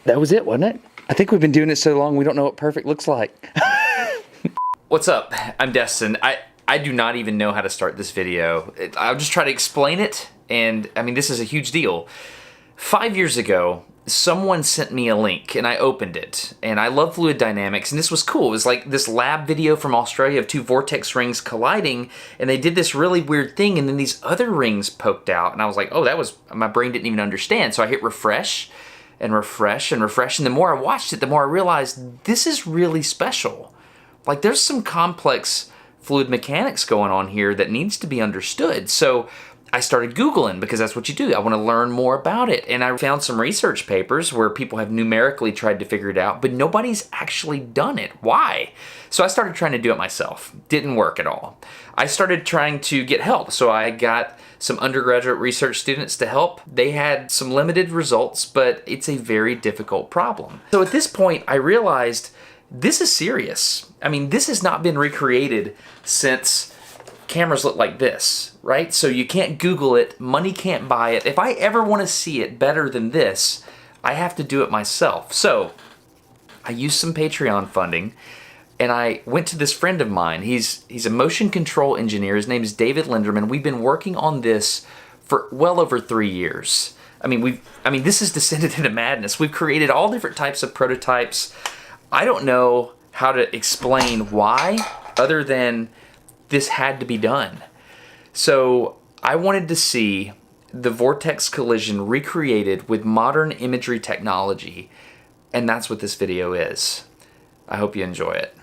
That was it, wasn't it? I think we've been doing it so long we don't know what perfect looks like. What's up? I'm Destin. I do not even know how to start this video. I'll just try to explain it, and I mean, this is a huge deal. 5 years ago, someone sent me a link, and I opened it, and I love fluid dynamics, and this was cool. It was like this lab video from Australia of two vortex rings colliding, and they did this really weird thing, and then these other rings poked out, and I was like, oh, my brain didn't even understand, so I hit refresh, and refresh, and refresh, and the more I watched it, the more I realized this is really special. Like, there's some complex fluid mechanics going on here that needs to be understood. So I started Googling, because that's what you do. I want to learn more about it. And I found some research papers where people have numerically tried to figure it out, but nobody's actually done it. Why? So I started trying to do it myself. Didn't work at all. I started trying to get help. So I got some undergraduate research students to help. They had some limited results, but it's a very difficult problem. So at this point, I realized this is serious. I mean, this has not been recreated since cameras look like this, right? So you can't Google it, money can't buy it. If I ever want to see it better than this, I have to do it myself. So I used some Patreon funding, and I went to this friend of mine. He's a motion control engineer. His name is David Linderman. We've been working on this for well over 3 years. I mean, this has descended into madness. We've created all different types of prototypes. I don't know how to explain why, other than this had to be done. So I wanted to see the vortex collision recreated with modern imagery technology, and that's what this video is. I hope you enjoy it.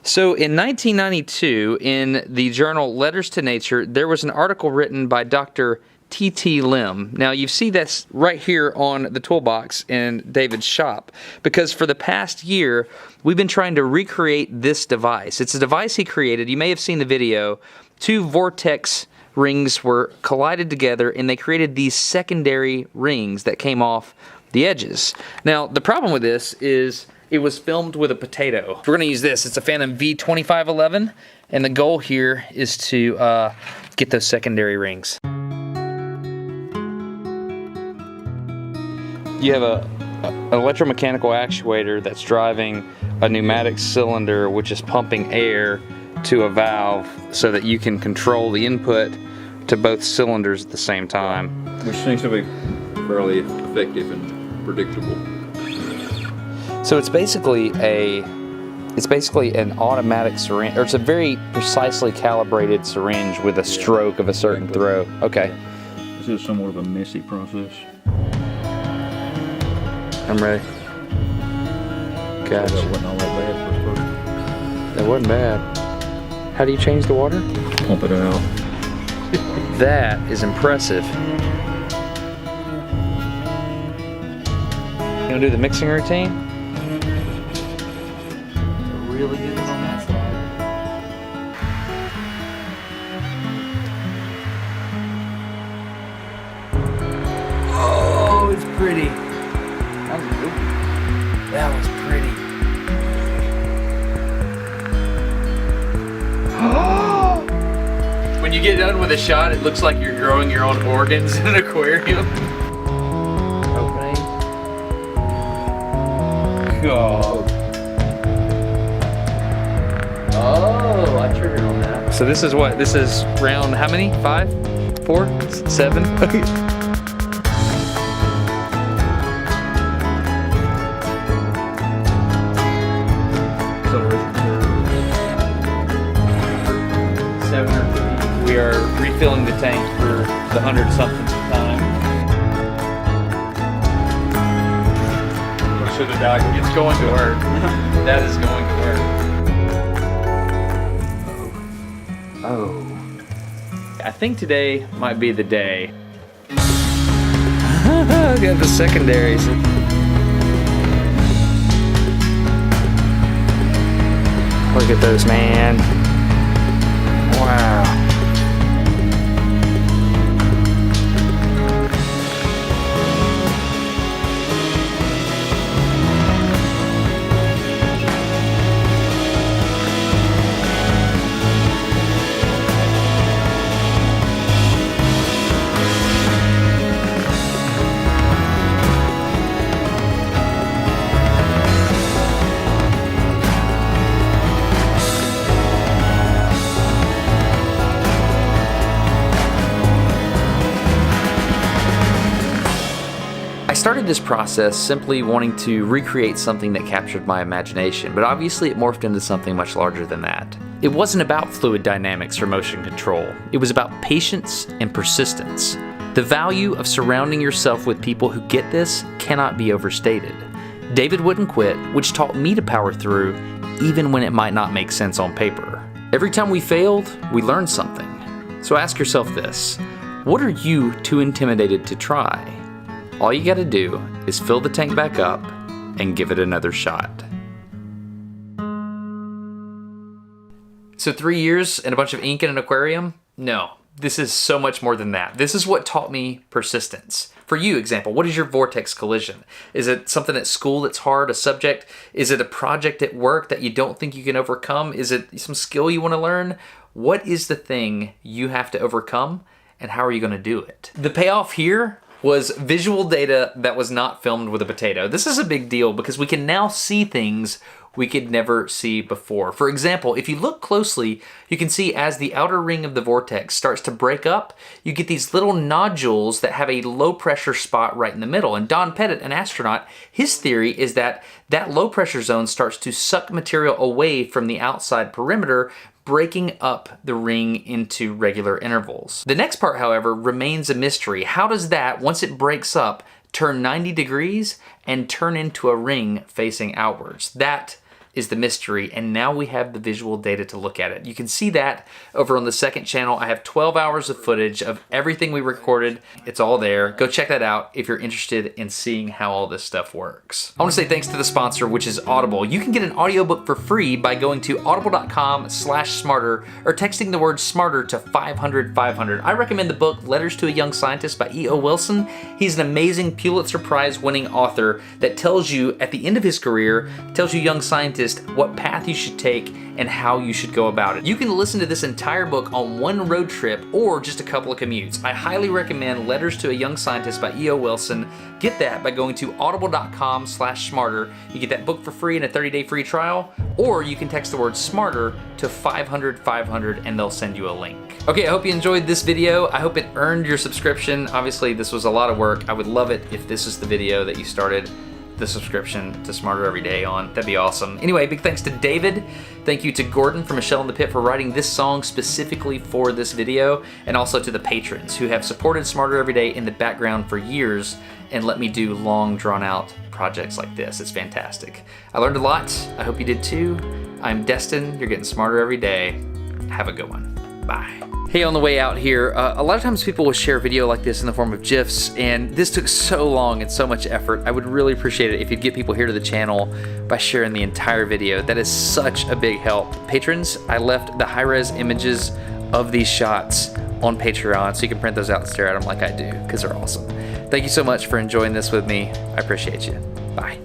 So in 1992, in the journal Letters to Nature, there was an article written by Dr. T.T. Lim. Now you see this right here on the toolbox in David's shop, because for the past year we've been trying to recreate this device. It's a device he created. You may have seen the video. Two vortex rings were collided together, and they created these secondary rings that came off the edges. Now the problem with this is it was filmed with a potato. We're gonna use this. It's a Phantom V2511, and the goal here is to get those secondary rings. You have an electromechanical actuator that's driving a pneumatic cylinder which is pumping air to a valve so that you can control the input to both cylinders at the same time. Which seems to be fairly effective and predictable. So it's basically an automatic syringe, or it's a very precisely calibrated syringe with a stroke of a certain throw. Okay. This is somewhat of a messy process. I'm ready. Gotcha. That wasn't all that bad for first. That wasn't bad. How do you change the water? Pump it out. That is impressive. You gonna do the mixing routine? A really good one on that side. Oh, it's pretty. That was pretty. When you get done with a shot, it looks like you're growing your own organs in an aquarium. Opening. God. Oh, I triggered on that. So this is what? This is round how many? 5? 4? 7? We are refilling the tank for the 100-something time. Make sure the dog gets going to work. That is going to work. Oh. I think today might be the day. Got the secondaries. Look at those, man. Wow. I started this process simply wanting to recreate something that captured my imagination, but obviously it morphed into something much larger than that. It wasn't about fluid dynamics or motion control. It was about patience and persistence. The value of surrounding yourself with people who get this cannot be overstated. David wouldn't quit, which taught me to power through even when it might not make sense on paper. Every time we failed, we learned something. So ask yourself this: what are you too intimidated to try? All you gotta do is fill the tank back up and give it another shot. So 3 years and a bunch of ink in an aquarium? No, this is so much more than that. This is what taught me persistence. For you, example, what is your vortex collision? Is it something at school that's hard, a subject? Is it a project at work that you don't think you can overcome? Is it some skill you want to learn? What is the thing you have to overcome, and how are you going to do it? The payoff here was visual data that was not filmed with a potato. This is a big deal because we can now see things we could never see before. For example, if you look closely, you can see as the outer ring of the vortex starts to break up, you get these little nodules that have a low pressure spot right in the middle. And Don Pettit, an astronaut, his theory is that that low pressure zone starts to suck material away from the outside perimeter, breaking up the ring into regular intervals. The next part, however, remains a mystery. How does that, once it breaks up, turn 90 degrees and turn into a ring facing outwards? That is the mystery, and now we have the visual data to look at it. You can see that over on the second channel. I have 12 hours of footage of everything we recorded. It's all there. Go check that out if you're interested in seeing how all this stuff works. I want to say thanks to the sponsor, which is Audible. You can get an audiobook for free by going to audible.com/smarter or texting the word smarter to 500-500. I recommend the book Letters to a Young Scientist by E.O. Wilson. He's an amazing Pulitzer Prize winning author that tells you at the end of his career, tells you young scientists what path you should take and how you should go about it. You can listen to this entire book on one road trip or just a couple of commutes. I highly recommend Letters to a Young Scientist by E.O. Wilson. Get that by going to audible.com/smarter. You get that book for free and a 30-day free trial, or you can text the word smarter to 500-500 and they'll send you a link. Okay, I hope you enjoyed this video. I hope it earned your subscription. Obviously, this was a lot of work. I would love it if this is the video that you started the subscription to Smarter Every Day on. That'd be awesome. Anyway, big thanks to David. Thank you to Gordon from Michelle in the Pit for writing this song specifically for this video, and also to the patrons who have supported Smarter Every Day in the background for years and let me do long, drawn-out projects like this. It's fantastic. I learned a lot. I hope you did too. I'm Destin. You're getting smarter every day. Have a good one. Bye. Hey, on the way out here, a lot of times people will share video like this in the form of GIFs, and this took so long and so much effort. I would really appreciate it if you'd get people here to the channel by sharing the entire video. That is such a big help. Patrons, I left the high-res images of these shots on Patreon, so you can print those out and stare at them like I do, because they're awesome. Thank you so much for enjoying this with me. I appreciate you. Bye.